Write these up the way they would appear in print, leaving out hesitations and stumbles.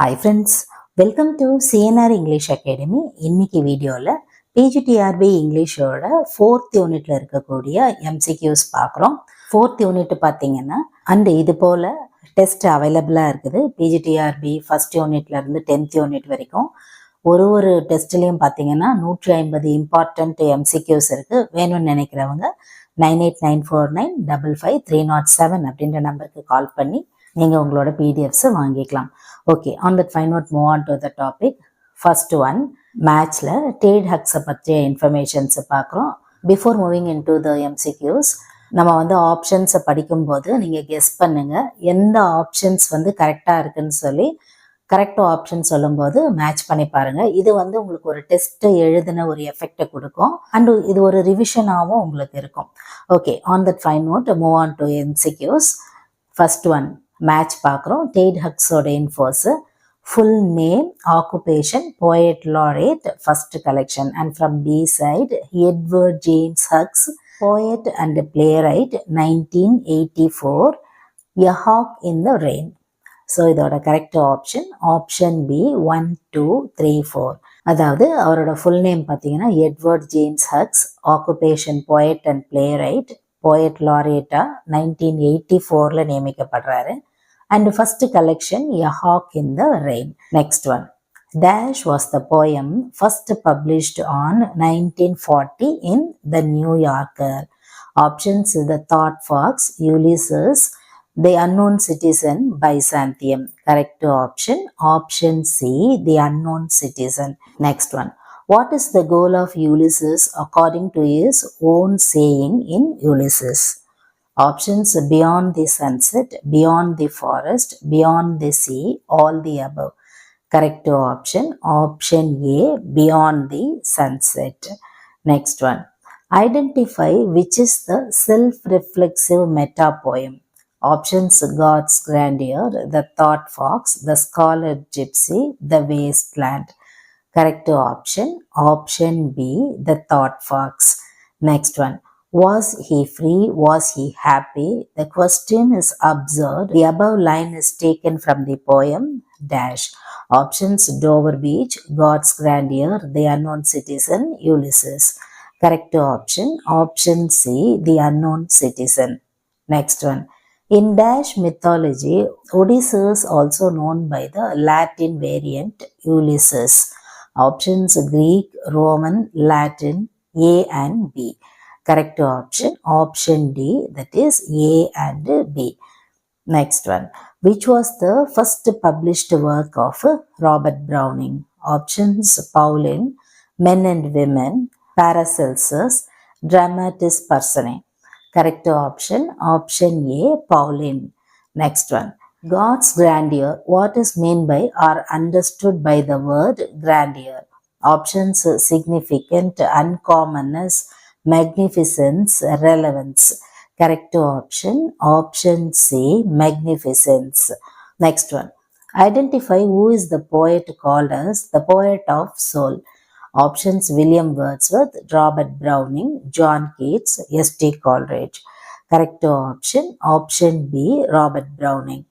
Hi friends, welcome to CNR English Academy. இன்னைக்கு வீடியோல TRB இங்கிலீஷோட 4th யூனிட்ல இருக்கக்கூடிய MCQs பார்க்குறோம். 4th யூனிட் பார்த்தீங்கன்னா அண்ட் இது போல டெஸ்ட் அவைலபிளாக இருக்குது. TRB ஃபர்ஸ்ட் யூனிட்ல இருந்து 10th யூனிட் வரைக்கும் ஒரு டெஸ்ட்லையும் பார்த்தீங்கன்னா 150 இம்பார்ட்டன்ட் MCQs இருக்கு. வேணும்னு நினைக்கிறவங்க 9894955307 அப்படின்ற நம்பருக்கு கால் பண்ணி நீங்கள் உங்களோட பிடிஎஃப்ஸை வாங்கிக்கலாம். Okay, on that fine note move on to the topic. First one, மேட்ச்சில் டெட் ஹக்ஸை பற்றிய இன்ஃபர்மேஷன்ஸை பார்க்குறோம். Before moving into the MCQs, நம்ம ஆப்ஷன்ஸை படிக்கும்போது நீங்கள் கெஸ் பண்ணுங்கள் எந்த ஆப்ஷன்ஸ் கரெக்டாக இருக்குன்னு சொல்லி. கரெக்ட் ஆப்ஷன் சொல்லும்போது மேட்ச் பண்ணி பாருங்கள். இது உங்களுக்கு ஒரு டெஸ்ட்டு எழுதின ஒரு எஃபெக்டை கொடுக்கும் அண்ட் இது ஒரு ரிவிஷனாகவும் உங்களுக்கு இருக்கும். Okay, on that fine note move on to MCQs. First one match பார்க்குறோம். டெட் ஹக்ஸோட infos: full name, occupation, poet laureate, first collection. And from B side, Edward James Hughes, poet and playwright, 1984, a hawk in the rain. So இதோட correct option B 1, 2, 3, 4. அதாவது அவரோட full name பார்த்தீங்கன்னா Edward James Hughes, occupation poet and playwright, poet லாரேட்டா 1984ல நியமிக்கப்படுறாரு. And first collection a hawk in the rain. Next one, dash was the poem first published on 1940 in the New Yorker. Options: the thought fox, Ulysses, the unknown citizen, Byzantium. Correct option C, the unknown citizen. Next one, what is the goal of Ulysses according to his own saying in Ulysses? Options: beyond the sunset, beyond the forest, beyond the sea, all the above. Correct option A, beyond the sunset. Next one, identify which is the self-reflexive meta poem. Options: God's grandeur, the thought fox, the scarlet gypsy, the wasteland. Correct option B, the thought fox. Next one, was he free, was he happy? The question is absurd. The above line is taken from the poem dash. Options: Dover Beach, God's grandeur, the unknown citizen, Ulysses. Correct option C, the unknown citizen. Next one, in dash mythology, Odysseus also known by the Latin variant Ulysses. Options: Greek, Roman, Latin, A and B. Correct option D, that is A and B. Next one, which was the first published work of Robert Browning? Options: Pauline, Men and Women, Paracelsus, Dramatis Personae. Correct option A, Pauline. Next one, God's grandeur, what is meant by or understood by the word grandeur? Options: significant, uncommonness, magnificence, relevance. Correct option C, magnificence. Next one, identify who is the poet called as the poet of soul. Options: William Wordsworth, Robert Browning, John Keats, S.T. Coleridge. Correct option B, Robert Browning.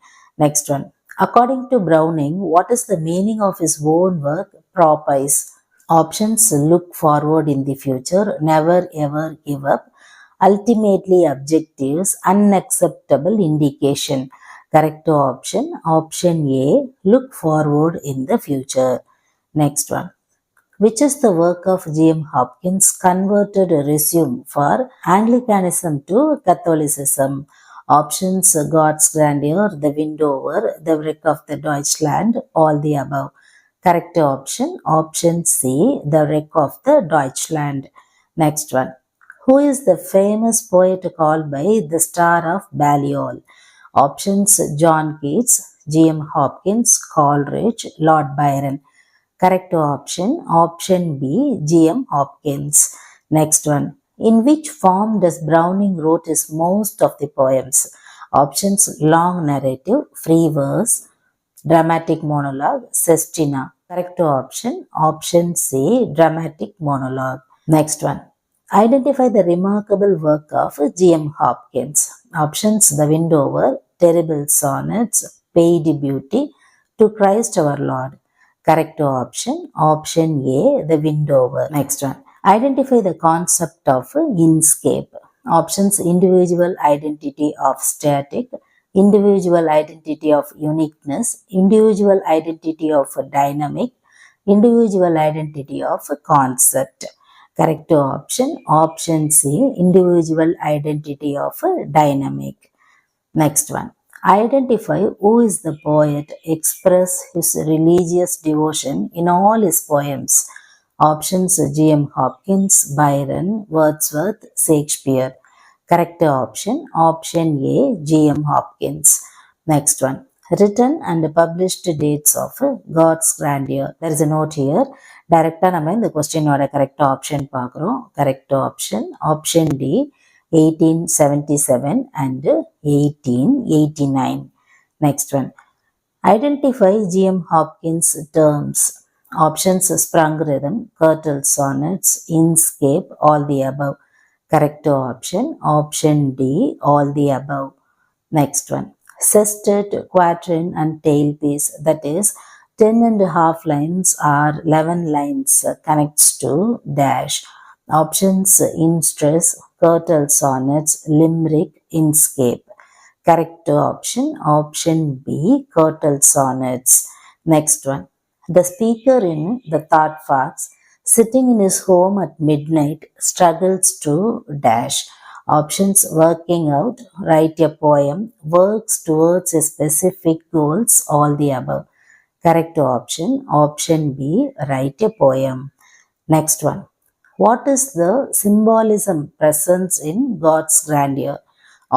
Next one, according to Browning, what is the meaning of his own work Propice? Options: look forward in the future, never ever give up, ultimately objectives, unacceptable indication. Correct option A, look forward in the future. Next one, which is the work of G.M. Hopkins converted resume for Anglicanism to Catholicism? Options: God's grandeur, the Windover, the wreck of the Deutschland, all the above. Correct option C, the wreck of the Deutschland. Next one, who is the famous poet called by the Star of Balliol? Options: John Keats, G.M. Hopkins, Coleridge, Lord Byron. Correct option B, G.M. Hopkins. Next one, in which form does Browning wrote his most of the poems? Options: long narrative, free verse, dramatic monologue, sestina. Correct option C, dramatic monologue. Next one, identify the remarkable work of G.M. Hopkins. Options: The Windover, Terrible Sonnets, Paid Beauty, To Christ our Lord. Correct option. Option A, the windower. Next one. Identify the concept of inscape. Options: individual identity of static, individual identity of uniqueness, individual identity of dynamic, individual identity of concept. Correct option. Option C, individual identity of dynamic. Next one. Identify who is the poet, express his religious devotion in all his poems. Options: G.M. Hopkins, Byron, Wordsworth, Shakespeare. Correct option. Option A, G.M. Hopkins. Next one. Written and published dates of God's Grandeur. There is a note here. Director நம்ம இந்த கொஸ்டினோட correct option பார்க்குறோம். Correct option option D 1877 and 1889. Next one. Identify G.M. Hopkins terms. Options: sprung rhythm, curtal sonnets, inscape, all the above. Correct option. Option D, all the above. Next one. Sestet, quatrain and tailpiece, that is 10.5 lines or 11 lines connects to dash. Options: in stress, curtal sonnets, limerick, inscape. Correct option. Option B, curtal sonnets. Next one. The speaker in the thought fox, sitting in his home at midnight, struggles to dash. Options: working out, write a poem, works towards a specific goals, all the above. Correct option. Option B, write a poem. Next one. What is the symbolism present in God's grandeur?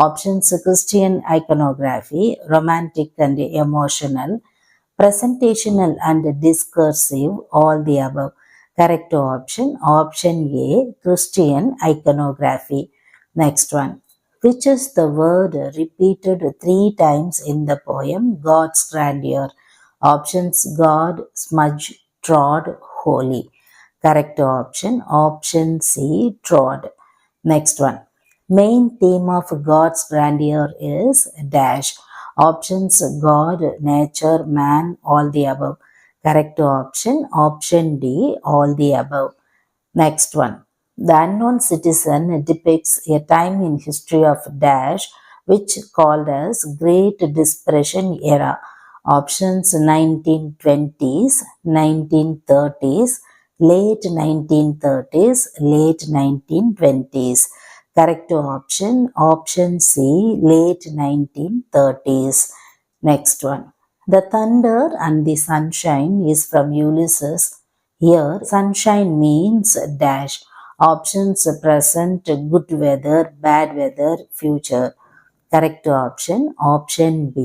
Options: Christian iconography, romantic and emotional, presentational and discursive, all the above. Correct option. Option A, Christian iconography. Next one. Which is the word repeated 3 times in the poem God's Grandeur? Options: God, smudge, trod, holy. Correct option. Option C, trod. Next one. Main theme of God's grandeur is dash. Options: God, nature, man, all the above. Correct option. Option D, all the above. Next one. The Unknown Citizen depicts a time in history of dash which called as Great Depression era. Options: 1920s, 1930s, late 1930s, late 1920s. Correct option. Option C, late 1930s. Next one. The thunder and the sunshine is from Ulysses. Here, sunshine means dash. Options: present, good weather, bad weather, future. Correct option. Option B,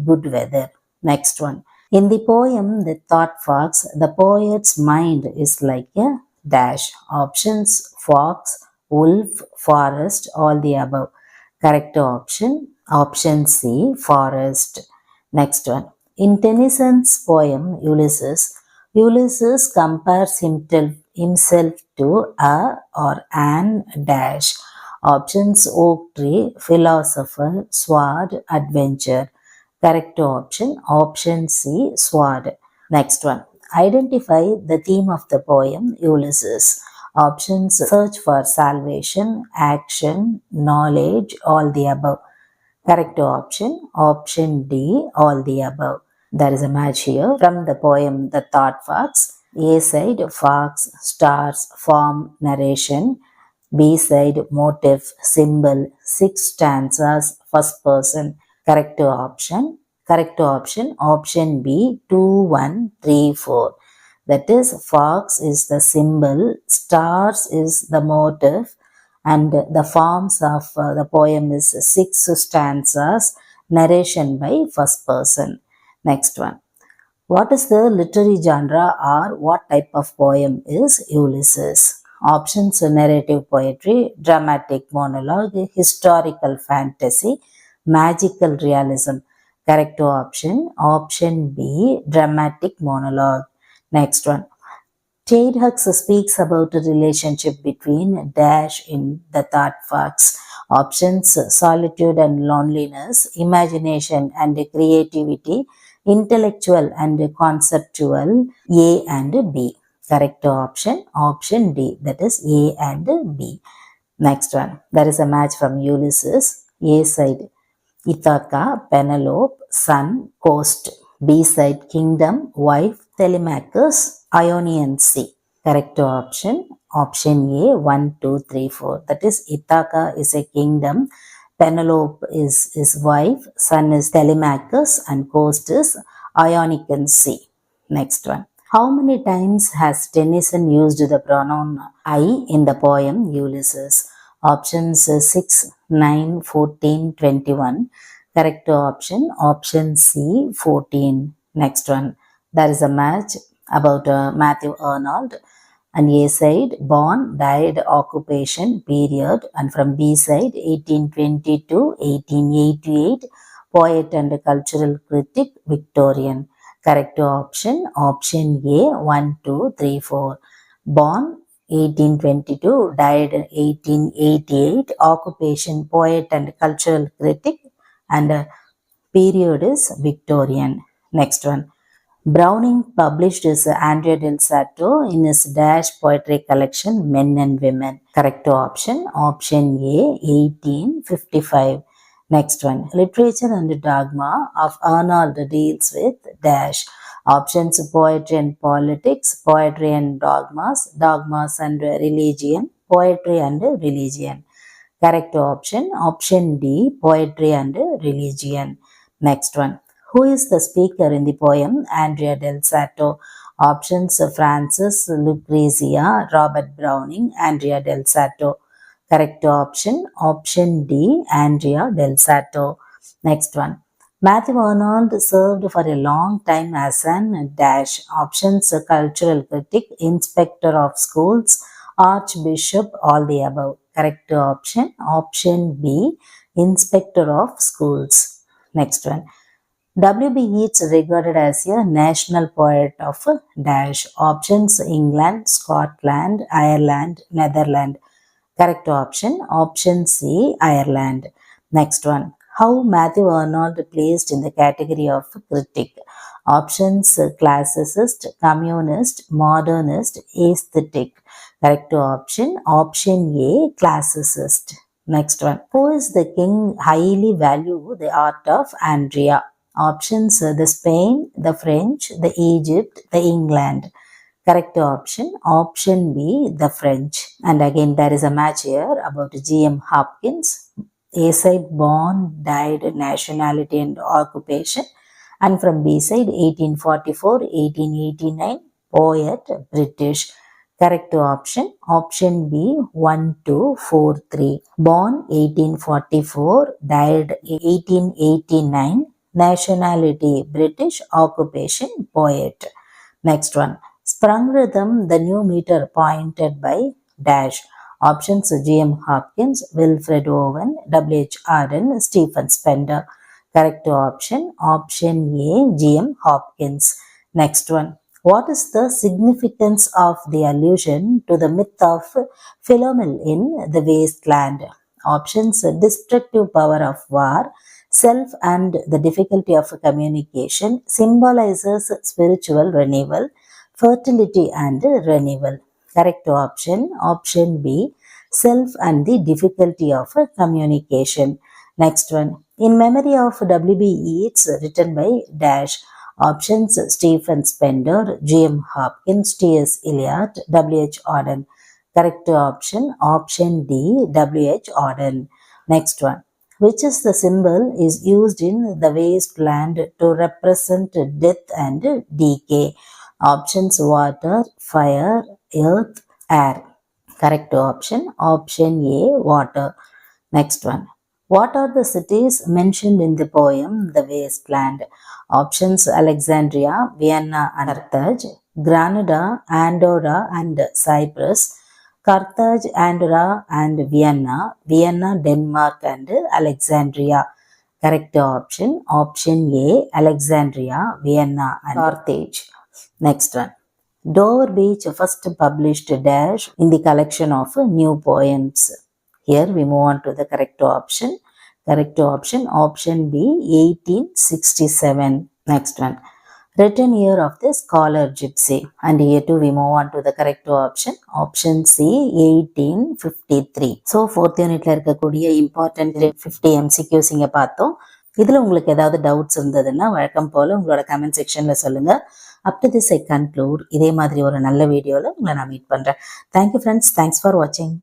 good weather. Next one. In the poem The Thought Fox, the poet's mind is like a dash. Options: fox, wolf, forest, all the above. Correct option. Option C, forest. Next one. In Tennyson's poem Ulysses, Ulysses compares himself to a or an dash. Options: oak tree, philosopher, sword, adventure. Correct option. Option C, sword. Next one. Identify the theme of the poem Ulysses. Options: search for salvation, action, knowledge, all the above. Correct option. Option D, all the above. There is a match here from the poem The Thought Fox. A side, fox, stars, form, narration. B side, motive, symbol, 6 stanzas, first person. Correct option. Correct option. Option B, 2, 1, 3, 4. That is, fox is the symbol, stars is the motive, and the forms of the poem is 6 stanzas, narration by first person. Next one. What is the literary genre or what type of poem is Ulysses? Options: narrative poetry, dramatic monologue, historical fantasy, magical realism. Correct option. Option B, dramatic monologue. Next one. Ted Hughes speaks about a relationship between dash in The Thought Fox. Options: solitude and loneliness, imagination and creativity, Intellectual and conceptual, A and B. Correct option, option D, that is A and B. Next one, there is a match from Ulysses. A side, Ithaca, Penelope, son, coast. B side, kingdom, wife, Telemachus, Ionian Sea. Correct option, option A, 1, 2, 3, 4. That is, Ithaca is a kingdom, Penelope is his wife, son is Telemachus, and coast is Ionian Sea. Next one. How many times has Tennyson used the pronoun I in the poem Ulysses? Options 6, 9, 14, 21. Correct option, option C, 14. Next one. There is a match about Matthew Arnold. And A side, born, died, occupation, period. And from B side, 1820 to 1888, poet and cultural critic, Victorian. Correct option, option A, 1, 2, 3, 4. Born 1822, died 1888, occupation, poet and cultural critic, and period is Victorian. Next one. Browning published his Andrea del Sarto in his dash poetry collection Men and Women. Correct option, option A, 1855. Next one. Literature and dogma of Arnold deals with dash. Options poetry and politics, poetry and dogmas, dogmas and religion, poetry and religion. Correct option, option D, poetry and religion. Next one. Who is the speaker in the poem Andrea del Sarto? Options Francis, Lucrezia, Robert Browning, Andrea del Sarto. Correct option, option D, Andrea del Sarto. Next one. Matthew Arnold served for a long time as an dash. Options cultural critic, inspector of schools, archbishop, all the above. Correct option, option B, inspector of schools. Next one. W.B. Yeats regarded as a national poet of dash. Options England, Scotland, Ireland, Netherlands. Correct option, option C, Ireland. Next one. How Matthew Arnold placed in the category of critic? Options classicist, communist, modernist, aesthetic. Correct option, option A, classicist. Next one. Who is the king highly value the art of Andrea? Options the Spain, the French, the Egypt, the England. Correct option, option B, the French. And again, there is a match here about G.M. Hopkins. A side, born, died, nationality and occupation. And from B side, 1844, 1889, poet, British. Correct option, option B, 1, 2, 4, 3. Born 1844, died 1889, nationality, British, occupation, poet. Next one. Sprung rhythm, the new meter pointed by dash. Options G.M. Hopkins, Wilfred Owen, W.H. Auden, Stephen Spender. Correct option, option A, G.M. Hopkins. Next one. What is the significance of the allusion to the myth of Philomel in The Wasteland? Options destructive power of war, self and the difficulty of communication, symbolizes spiritual renewal, fertility and renewal. Correct option, option B, self and the difficulty of communication. Next one. In memory of W.B. Yeats, written by dash. Options Stephen Spender, G.M. Hopkins, T.S. Eliot, W.H. Auden. Correct option, option D, W.H. Auden. Next one. Which is the symbol is used in The Wasteland to represent death and decay? Options water, fire, earth, air. Correct option, option A, water. Next one. What are the cities mentioned in the poem The Wasteland? Options Alexandria, Vienna and Carthage, Granada, Andorra and Cyprus, Carthage, Andorra and Vienna, Vienna, Denmark and Alexandria. Correct option, option A, Alexandria, Vienna and Carthage. Next one. Dover Beach first published dash in the collection of new poems. Here we move on to the correct option. Correct option, option B, 1867. Next one. Written year of the scholar gypsy. And here too we move on to the correct option. Option C, 1853. So, 4th unitல இருக்கக்கூடிய important 50 MCQs இங்க பார்த்தோம். இதில் உங்களுக்கு ஏதாவது doubts இருந்ததுன்னா வழக்கம் போல் உங்களோட comment செக்ஷனில் சொல்லுங்கள். Up to this I conclude. இதே மாதிரி ஒரு நல்ல வீடியோவில் உங்களை நான் மீட் பண்ணுறேன். Thank you friends. தேங்க்ஸ் ஃபார் வாட்சிங்.